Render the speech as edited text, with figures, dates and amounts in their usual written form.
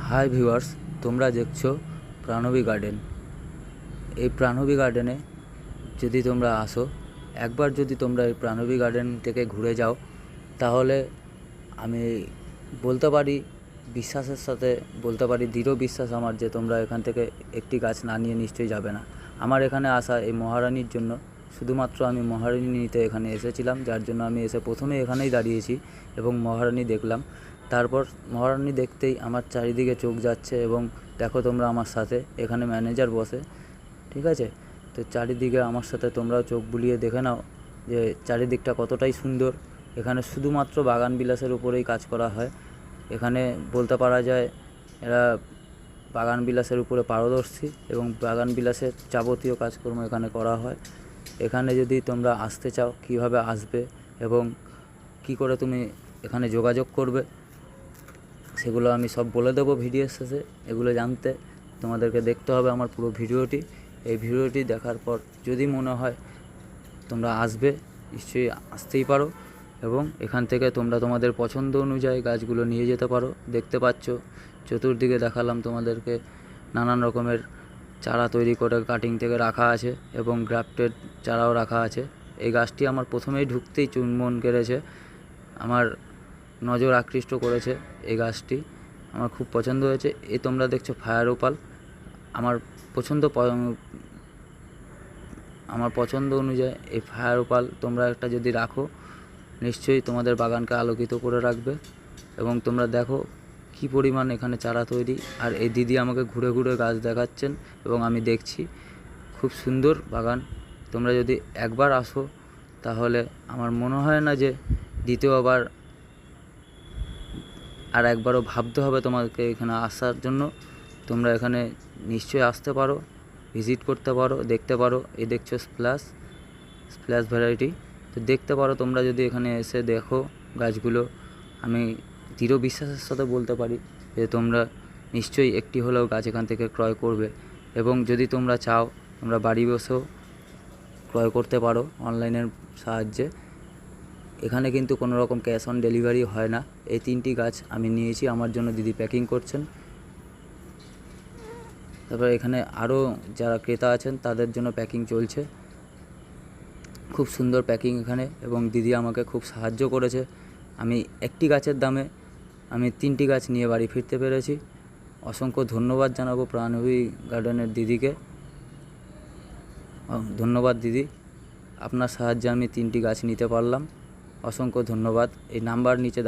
Hi viewers, তোমরা দেখছো প্রাণবী garden. এই প্রাণবী গার্ডেনে যদি তোমরা আসো, একবার যদি তোমরা এই প্রাণবী গার্ডেন থেকে ঘুরে যাও, তাহলে আমি বলতে পারি, বিশ্বাসের সাথে বলতে পারি, দৃঢ় বিশ্বাস আমার, যে তোমরা এখান থেকে একটি গাছ না নিয়ে নিশ্চয়ই যাবে না। আমার এখানে আসা এই মহারানীর জন্য, শুধুমাত্র আমি মহারানী নিতে এখানে এসেছিলাম, যার জন্য আমি এসে প্রথমে এখানেই দাঁড়িয়েছি এবং মহারানী দেখলাম। তারপর মহারানী দেখতেই আমার চারিদিকে চোখ যাচ্ছে এবং দেখো তোমরা আমার সাথে, এখানে ম্যানেজার বসে, ঠিক আছে? তো চারিদিকে আমার সাথে তোমরাও চোখ বুলিয়ে দেখে নাও যে চারিদিকটা কতটাই সুন্দর। এখানে শুধুমাত্র বাগান বিলাসের উপরেই কাজ করা হয়। এখানে বলতে পারা যায় এরা বাগান বিলাসের উপরে পারদর্শী এবং বাগান বিলাসের যাবতীয় কাজকর্ম এখানে করা হয়। এখানে যদি তোমরা আসতে চাও, কিভাবে আসবে এবং কি করে তুমি এখানে যোগাযোগ করবে, সেগুলো আমি সব বলে দেবো ভিডিওর শেষে। এগুলো জানতে তোমাদেরকে দেখতে হবে আমার পুরো ভিডিওটি। এই ভিডিওটি দেখার পর যদি মনে হয় তোমরা আসবে, নিশ্চয়ই আসতেই পারো এবং এখান থেকে তোমরা তোমাদের পছন্দ অনুযায়ী গাছগুলো নিয়ে যেতে পারো। দেখতে পাচ্ছ চতুর্দিকে দেখালাম তোমাদেরকে, নানান রকমের চারা তৈরি করে কাটিং থেকে রাখা আছে এবং গ্রাফটেড চারাও রাখা আছে। এই গাছটি আমার প্রথমেই ঢুকতেই চুনমন কেড়েছে, আমার নজর আকৃষ্ট করেছে। এই গাছটি আমার খুব পছন্দ হয়েছে। এই তোমরা দেখছো ফায়ার ওপাল, আমার পছন্দ অনুযায়ী এই ফায়ার ওপাল তোমরা একটা যদি রাখো, নিশ্চয়ই তোমাদের বাগানকে আলোকিত করে রাখবে। এবং তোমরা দেখো কি পরিমাণ এখানে চারা তৈরি, আর এই দিদি আমাকে ঘুরে ঘুরে গাছ দেখাচ্ছেন এবং আমি দেখছি। খুব সুন্দর বাগান। তোমরা যদি একবার আসো, তাহলে আমার মনে হয় না যে দ্বিতীয়বার আর একবারও ভাবতে হবে তোমাকে এখানে আসার জন্য। তোমরা এখানে নিশ্চয়ই আসতে পারো, ভিজিট করতে পারো, দেখতে পারো। এই দেখছো স্প্ল্যাশ ভ্যারাইটি, তো দেখতে পারো তোমরা যদি এখানে এসে দেখো গাছগুলো। আমি দৃঢ় বিশ্বাসের সাথে বলতে পারি যে তোমরা নিশ্চয়ই একটি হলেও গাছ এখান থেকে ক্রয় করবে। এবং যদি তোমরা চাও, তোমরা বাড়ি বসেও ক্রয় করতে পারো অনলাইনের সাহায্যে। এখানে কিন্তু কোনো রকম ক্যাশ অন ডেলিভারি হয় না। এই 3টি গাছ আমি নিয়েছি, আমার জন্য দিদি প্যাকিং করছেন। তারপরে এখানে আরও যারা ক্রেতা আছেন তাদের জন্য প্যাকিং চলছে। খুব সুন্দর প্যাকিং এখানে, এবং দিদি আমাকে খুব সাহায্য করেছে। আমি একটি গাছের দামে আমি 3টি গাছ নিয়ে বাড়ি ফিরতে পেরেছি। অসংখ্য ধন্যবাদ জানাবো প্রাণবী গার্ডেনের দিদিকে। ধন্যবাদ দিদি, আপনার সাহায্যে আমি 3টি গাছ নিতে পারলাম। অসংখ্য ধন্যবাদ। এই নাম্বার নিচে